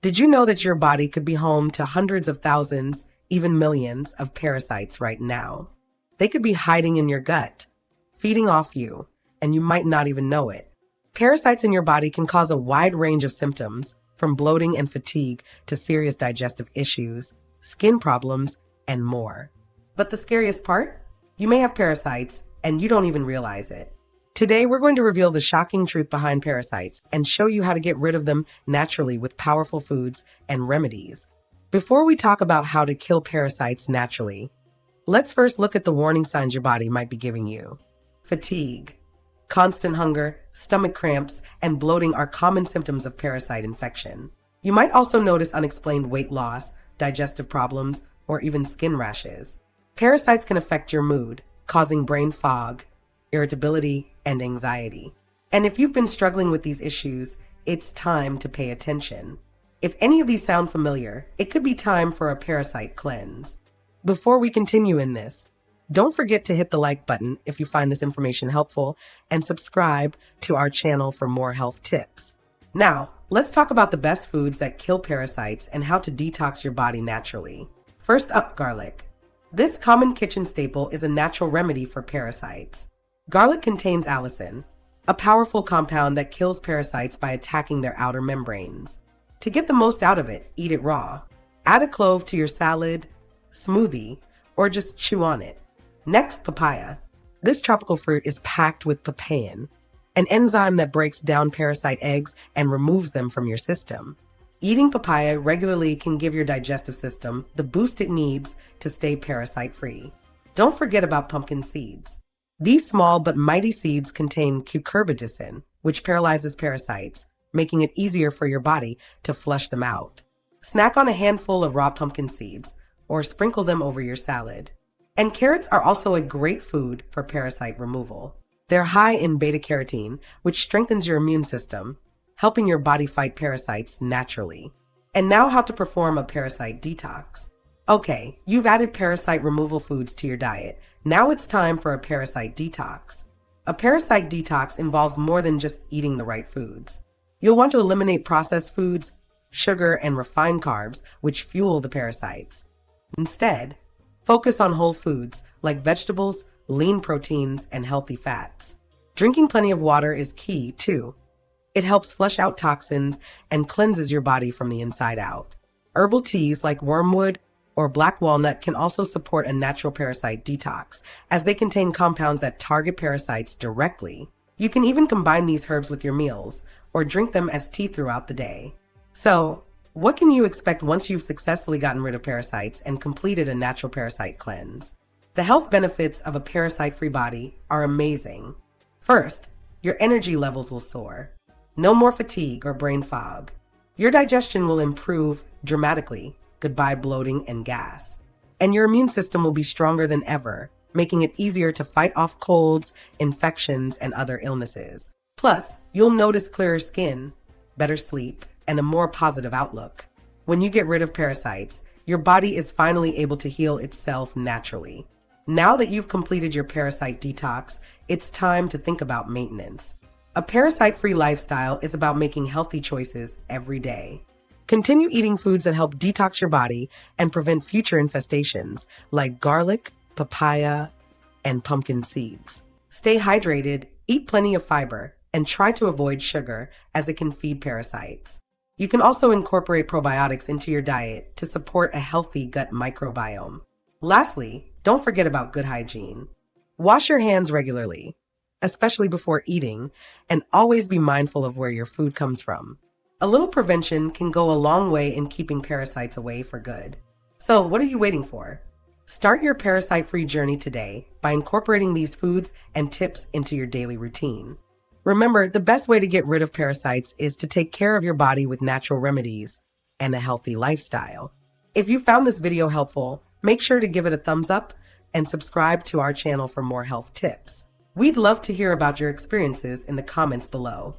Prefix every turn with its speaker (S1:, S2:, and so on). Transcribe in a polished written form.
S1: Did you know that your body could be home to hundreds of thousands, even millions of parasites right now? They could be hiding in your gut, feeding off you, and you might not even know it. Parasites in your body can cause a wide range of symptoms, from bloating and fatigue to serious digestive issues, skin problems, and more. But the scariest part? You may have parasites and you don't even realize it. Today, we're going to reveal the shocking truth behind parasites and show you how to get rid of them naturally with powerful foods and remedies. Before we talk about how to kill parasites naturally, let's first look at the warning signs your body might be giving you. Fatigue, constant hunger, stomach cramps, and bloating are common symptoms of parasite infection. You might also notice unexplained weight loss, digestive problems, or even skin rashes. Parasites can affect your mood, causing brain fog, irritability, and anxiety. And if you've been struggling with these issues, it's time to pay attention. If any of these sound familiar, it could be time for a parasite cleanse. Before we continue in this, don't forget to hit the like button if you find this information helpful and subscribe to our channel for more health tips. Now, let's talk about the best foods that kill parasites and how to detox your body naturally. First up, garlic. This common kitchen staple is a natural remedy for parasites. Garlic contains allicin, a powerful compound that kills parasites by attacking their outer membranes. To get the most out of it, eat it raw. Add a clove to your salad, smoothie, or just chew on it. Next, papaya. This tropical fruit is packed with papain, an enzyme that breaks down parasite eggs and removes them from your system. Eating papaya regularly can give your digestive system the boost it needs to stay parasite-free. Don't forget about pumpkin seeds. These small but mighty seeds contain cucurbitacin, which paralyzes parasites, making it easier for your body to flush them out. Snack on a handful of raw pumpkin seeds, or sprinkle them over your salad. And carrots are also a great food for parasite removal. They're high in beta-carotene, which strengthens your immune system, helping your body fight parasites naturally. And now how to perform a parasite detox. Okay, you've added parasite removal foods to your diet. Now it's time for a parasite detox. A parasite detox involves more than just eating the right foods. You'll want to eliminate processed foods, sugar, and refined carbs, which fuel the parasites. Instead, focus on whole foods like vegetables, lean proteins, and healthy fats. Drinking plenty of water is key, too. It helps flush out toxins and cleanses your body from the inside out. Herbal teas like wormwood or black walnut can also support a natural parasite detox, as they contain compounds that target parasites directly. You can even combine these herbs with your meals, or drink them as tea throughout the day. So, what can you expect once you've successfully gotten rid of parasites and completed a natural parasite cleanse? The health benefits of a parasite-free body are amazing. First, your energy levels will soar. No more fatigue or brain fog. Your digestion will improve dramatically. Goodbye bloating and gas. And your immune system will be stronger than ever, making it easier to fight off colds, infections, and other illnesses. Plus, you'll notice clearer skin, better sleep, and a more positive outlook. When you get rid of parasites, your body is finally able to heal itself naturally. Now that you've completed your parasite detox, it's time to think about maintenance. A parasite-free lifestyle is about making healthy choices every day. Continue eating foods that help detox your body and prevent future infestations, like garlic, papaya, and pumpkin seeds. Stay hydrated, eat plenty of fiber, and try to avoid sugar, as it can feed parasites. You can also incorporate probiotics into your diet to support a healthy gut microbiome. Lastly, don't forget about good hygiene. Wash your hands regularly, especially before eating, and always be mindful of where your food comes from. A little prevention can go a long way in keeping parasites away for good. So, what are you waiting for? Start your parasite-free journey today by incorporating these foods and tips into your daily routine. Remember, the best way to get rid of parasites is to take care of your body with natural remedies and a healthy lifestyle. If you found this video helpful, make sure to give it a thumbs up and subscribe to our channel for more health tips. We'd love to hear about your experiences in the comments below.